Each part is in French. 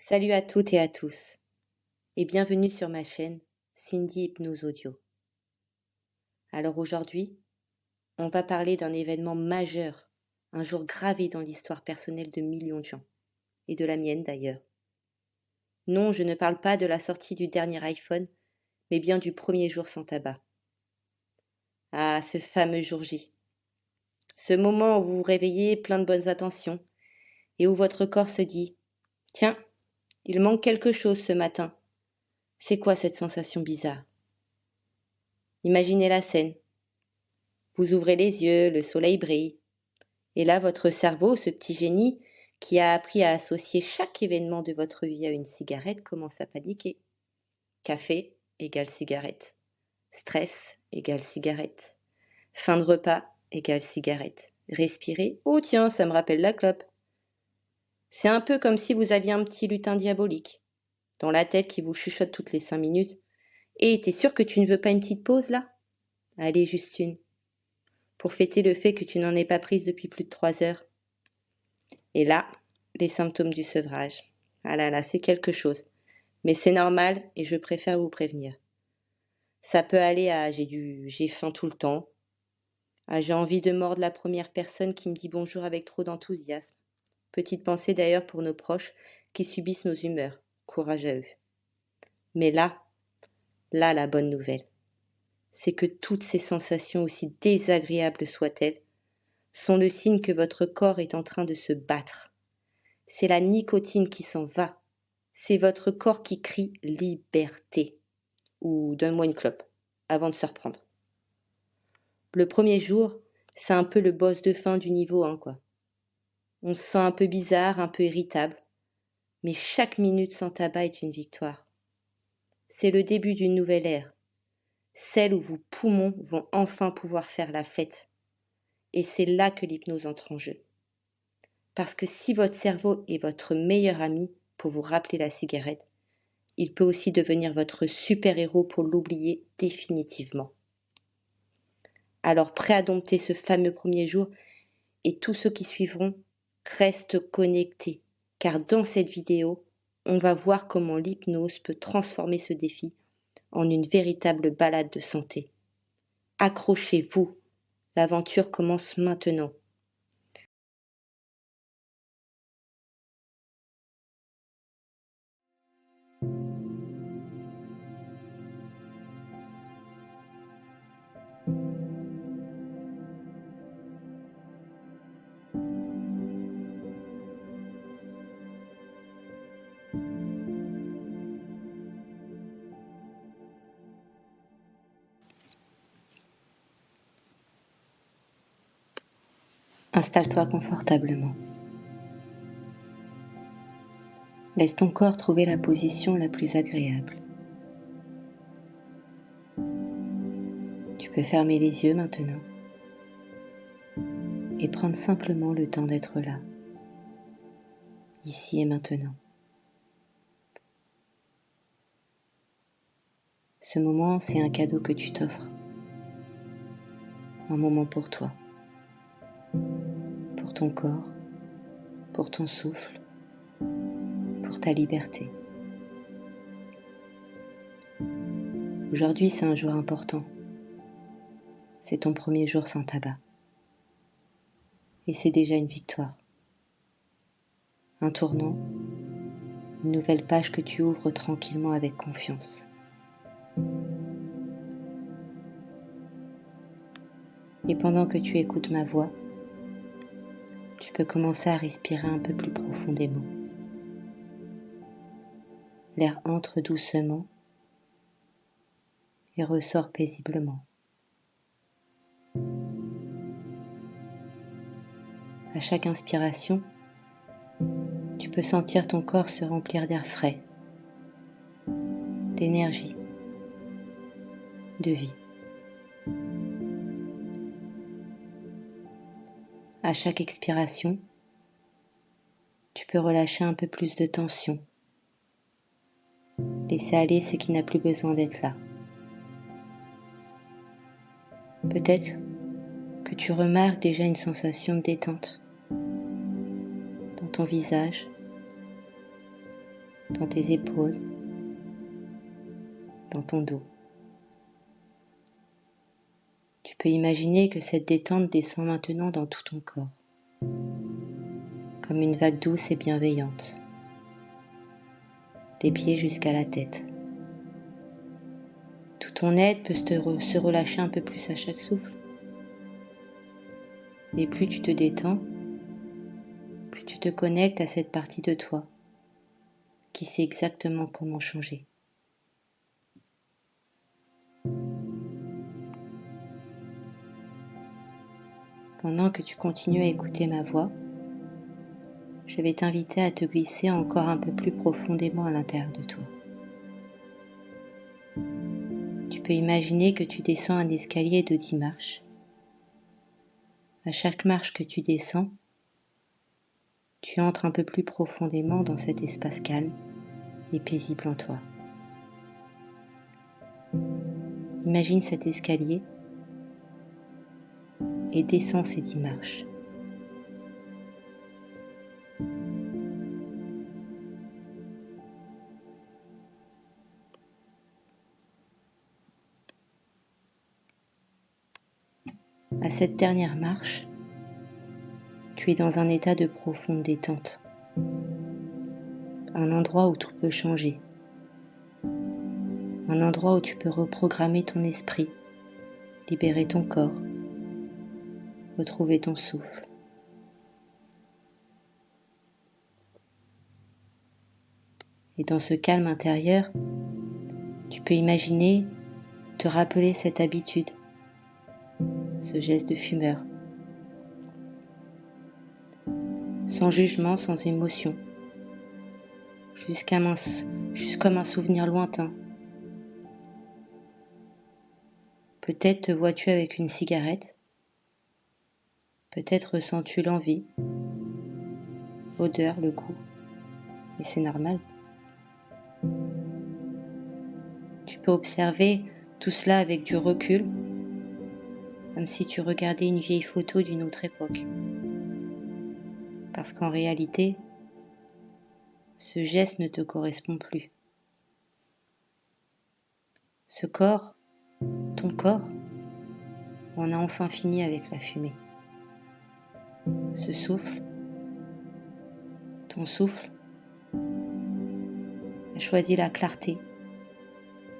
Salut à toutes et à tous, et bienvenue sur ma chaîne Cindy Hypnose Audio. Alors aujourd'hui, on va parler d'un événement majeur, un jour gravé dans l'histoire personnelle de millions de gens, et de la mienne d'ailleurs. Non, je ne parle pas de la sortie du dernier iPhone, mais bien du premier jour sans tabac. Ah, ce fameux jour J. Ce moment où vous vous réveillez plein de bonnes intentions, et où votre corps se dit « Tiens, il manque quelque chose ce matin. C'est quoi cette sensation bizarre ?» Imaginez la scène. Vous ouvrez les yeux, le soleil brille. Et là, votre cerveau, ce petit génie qui a appris à associer chaque événement de votre vie à une cigarette, commence à paniquer. Café égale cigarette. Stress égale cigarette. Fin de repas égale cigarette. Respirer, oh tiens, ça me rappelle la clope. C'est un peu comme si vous aviez un petit lutin diabolique dans la tête qui vous chuchote toutes les 5 minutes. Et t'es sûr que tu ne veux pas une petite pause là ? Allez, juste une. Pour fêter le fait que tu n'en aies pas prise depuis plus de 3 heures. Et là, les symptômes du sevrage. Ah là là, c'est quelque chose. Mais c'est normal et je préfère vous prévenir. Ça peut aller à j'ai faim tout le temps, à j'ai envie de mordre la première personne qui me dit bonjour avec trop d'enthousiasme. Petite pensée d'ailleurs pour nos proches qui subissent nos humeurs. Courage à eux. Mais là, la bonne nouvelle, c'est que toutes ces sensations, aussi désagréables soient-elles, sont le signe que votre corps est en train de se battre. C'est la nicotine qui s'en va. C'est votre corps qui crie « liberté » ou « donne-moi une clope » avant de se reprendre. Le premier jour, c'est un peu le boss de fin du niveau 1, quoi. On se sent un peu bizarre, un peu irritable, mais chaque minute sans tabac est une victoire. C'est le début d'une nouvelle ère, celle où vos poumons vont enfin pouvoir faire la fête. Et c'est là que l'hypnose entre en jeu. Parce que si votre cerveau est votre meilleur ami pour vous rappeler la cigarette, il peut aussi devenir votre super-héros pour l'oublier définitivement. Alors, prêt à dompter ce fameux premier jour et tous ceux qui suivront, reste connecté, car dans cette vidéo, on va voir comment l'hypnose peut transformer ce défi en une véritable balade de santé. Accrochez-vous, l'aventure commence maintenant. Installe-toi confortablement. Laisse ton corps trouver la position la plus agréable. Tu peux fermer les yeux maintenant et prendre simplement le temps d'être là, ici et maintenant. Ce moment, c'est un cadeau que tu t'offres. Un moment pour toi, pour ton corps, pour ton souffle, pour ta liberté. Aujourd'hui, c'est un jour important. C'est ton premier jour sans tabac. Et c'est déjà une victoire. Un tournant, une nouvelle page que tu ouvres tranquillement avec confiance. Et pendant que tu écoutes ma voix, tu peux commencer à respirer un peu plus profondément. L'air entre doucement et ressort paisiblement. À chaque inspiration, tu peux sentir ton corps se remplir d'air frais, d'énergie, de vie. À chaque expiration, tu peux relâcher un peu plus de tension. Laisser aller ce qui n'a plus besoin d'être là. Peut-être que tu remarques déjà une sensation de détente dans ton visage, dans tes épaules, dans ton dos. Tu peux imaginer que cette détente descend maintenant dans tout ton corps, comme une vague douce et bienveillante, des pieds jusqu'à la tête. Tout ton être peut se relâcher un peu plus à chaque souffle. Et plus tu te détends, plus tu te connectes à cette partie de toi qui sait exactement comment changer. Pendant que tu continues à écouter ma voix, je vais t'inviter à te glisser encore un peu plus profondément à l'intérieur de toi. Tu peux imaginer que tu descends un escalier de 10 marches. À chaque marche que tu descends, tu entres un peu plus profondément dans cet espace calme et paisible en toi. Imagine cet escalier et descends ces 10 marches. À cette dernière marche, tu es dans un état de profonde détente, un endroit où tout peut changer, un endroit où tu peux reprogrammer ton esprit, libérer ton corps, retrouver ton souffle. Et dans ce calme intérieur, tu peux imaginer te rappeler cette habitude, ce geste de fumeur, sans jugement, sans émotion, juste comme un souvenir lointain. Peut-être te vois-tu avec une cigarette, peut-être ressens-tu l'envie, l'odeur, le goût, et c'est normal. Tu peux observer tout cela avec du recul, comme si tu regardais une vieille photo d'une autre époque. Parce qu'en réalité, ce geste ne te correspond plus. Ce corps, ton corps, en a enfin fini avec la fumée. Ce souffle, ton souffle, a choisi la clarté,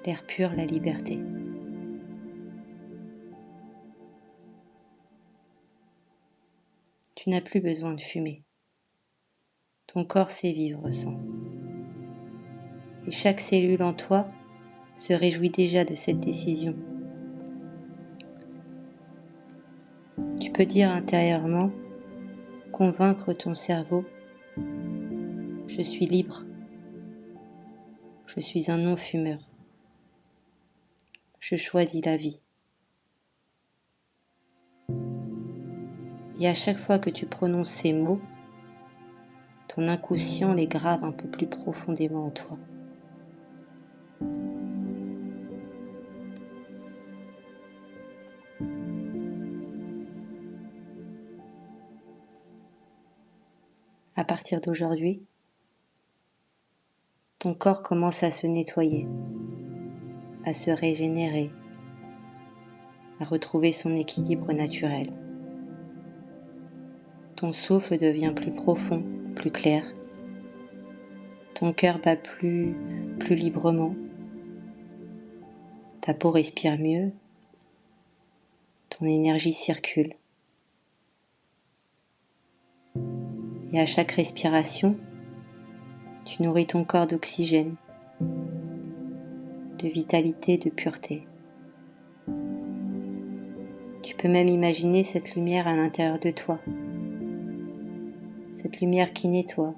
l'air pur, la liberté. Tu n'as plus besoin de fumer. Ton corps sait vivre sans. Et chaque cellule en toi se réjouit déjà de cette décision. Tu peux dire intérieurement, convaincre ton cerveau, je suis libre, je suis un non-fumeur, je choisis la vie. Et à chaque fois que tu prononces ces mots, ton inconscient les grave un peu plus profondément en toi. À partir d'aujourd'hui, ton corps commence à se nettoyer, à se régénérer, à retrouver son équilibre naturel. Ton souffle devient plus profond, plus clair. Ton cœur bat plus librement. Ta peau respire mieux. Ton énergie circule. Et à chaque respiration, tu nourris ton corps d'oxygène, de vitalité, de pureté. Tu peux même imaginer cette lumière à l'intérieur de toi. Cette lumière qui nettoie,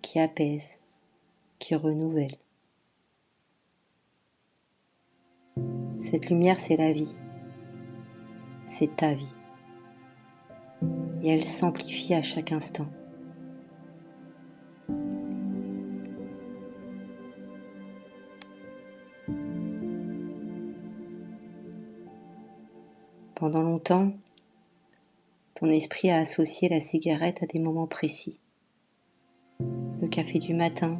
qui apaise, qui renouvelle. Cette lumière, c'est la vie. C'est ta vie. Et elle s'amplifie à chaque instant. Pendant longtemps, ton esprit a associé la cigarette à des moments précis. le café du matin,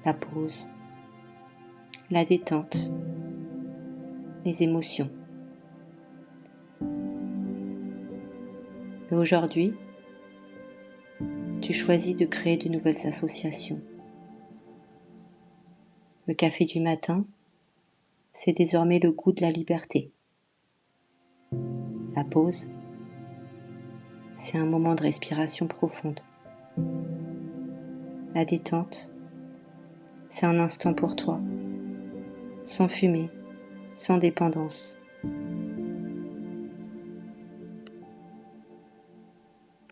la pause, la détente, les émotions. Et aujourd'hui, tu choisis de créer de nouvelles associations. Le café du matin, c'est désormais le goût de la liberté. La pause, c'est un moment de respiration profonde. La détente, c'est un instant pour toi, sans fumée, sans dépendance.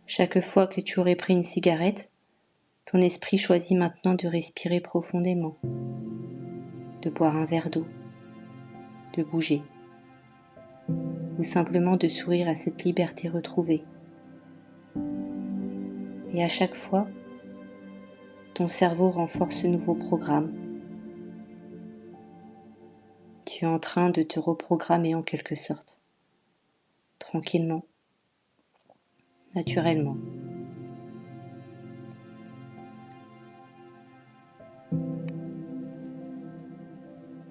Chaque fois que tu aurais pris une cigarette, ton esprit choisit maintenant de respirer profondément, de boire un verre d'eau, de bouger, ou simplement de sourire à cette liberté retrouvée. Et à chaque fois, ton cerveau renforce ce nouveau programme. Tu es en train de te reprogrammer en quelque sorte, tranquillement, naturellement.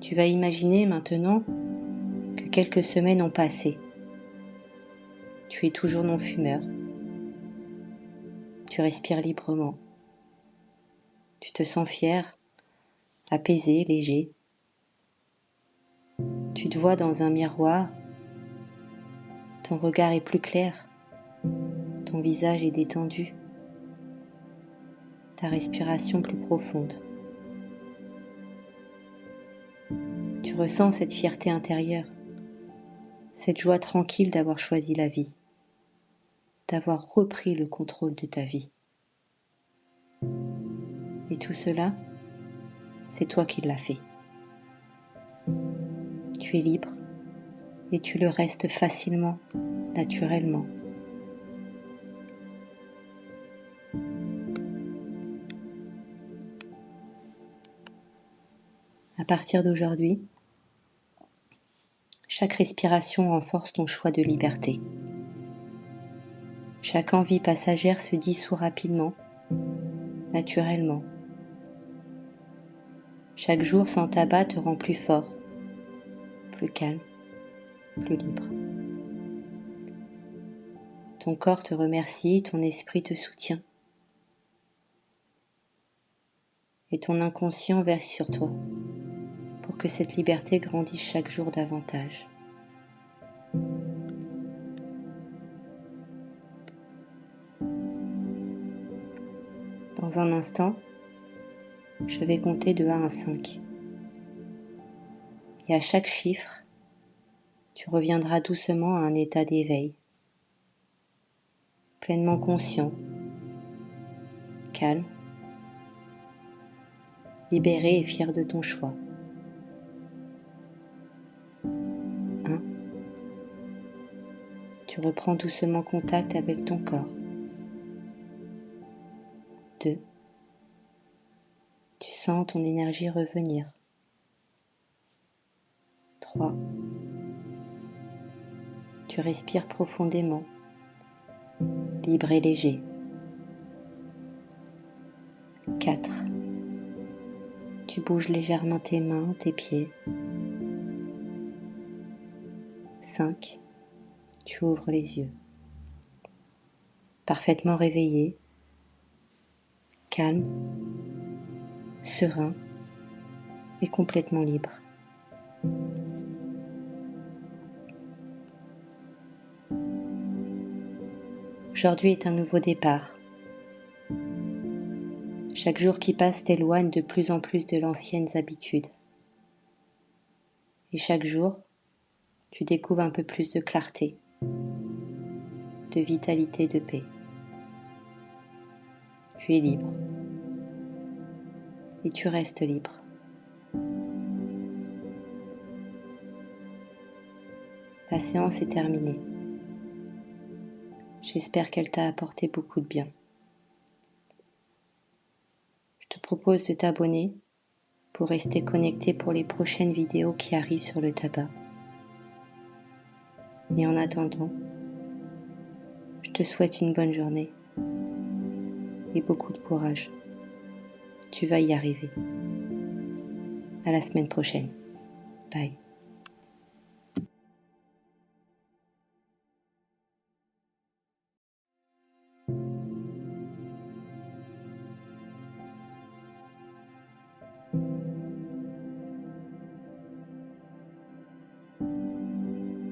Tu vas imaginer maintenant que quelques semaines ont passé. Tu es toujours non-fumeur. Tu respires librement. Tu te sens fier, apaisé, léger. Tu te vois dans un miroir. Ton regard est plus clair. Ton visage est détendu. Ta respiration plus profonde. Tu ressens cette fierté intérieure, cette joie tranquille d'avoir choisi la vie, d'avoir repris le contrôle de ta vie. Et tout cela, c'est toi qui l'as fait. Tu es libre et tu le restes facilement, naturellement. À partir d'aujourd'hui, chaque respiration renforce ton choix de liberté. Chaque envie passagère se dissout rapidement, naturellement. Chaque jour sans tabac te rend plus fort, plus calme, plus libre. Ton corps te remercie, ton esprit te soutient. Et ton inconscient verse sur toi pour que cette liberté grandisse chaque jour davantage. Dans un instant, je vais compter de 1 à 5. Et à chaque chiffre, tu reviendras doucement à un état d'éveil, pleinement conscient, calme, libéré et fier de ton choix. 1. Tu reprends doucement contact avec ton corps. 2. Tu sens ton énergie revenir. 3. Tu respires profondément, libre et léger. 4. Tu bouges légèrement tes mains, tes pieds. 5. Tu ouvres les yeux. Parfaitement réveillé, calme, serein et complètement libre. Aujourd'hui est un nouveau départ. Chaque jour qui passe t'éloigne de plus en plus de l'anciennes habitudes. Et chaque jour, tu découvres un peu plus de clarté, de vitalité, de paix. Tu es libre. Et tu restes libre. La séance est terminée. J'espère qu'elle t'a apporté beaucoup de bien. Je te propose de t'abonner pour rester connecté pour les prochaines vidéos qui arrivent sur le tabac. Et en attendant, je te souhaite une bonne journée. et beaucoup de courage. Tu vas y arriver. À la semaine prochaine. Bye.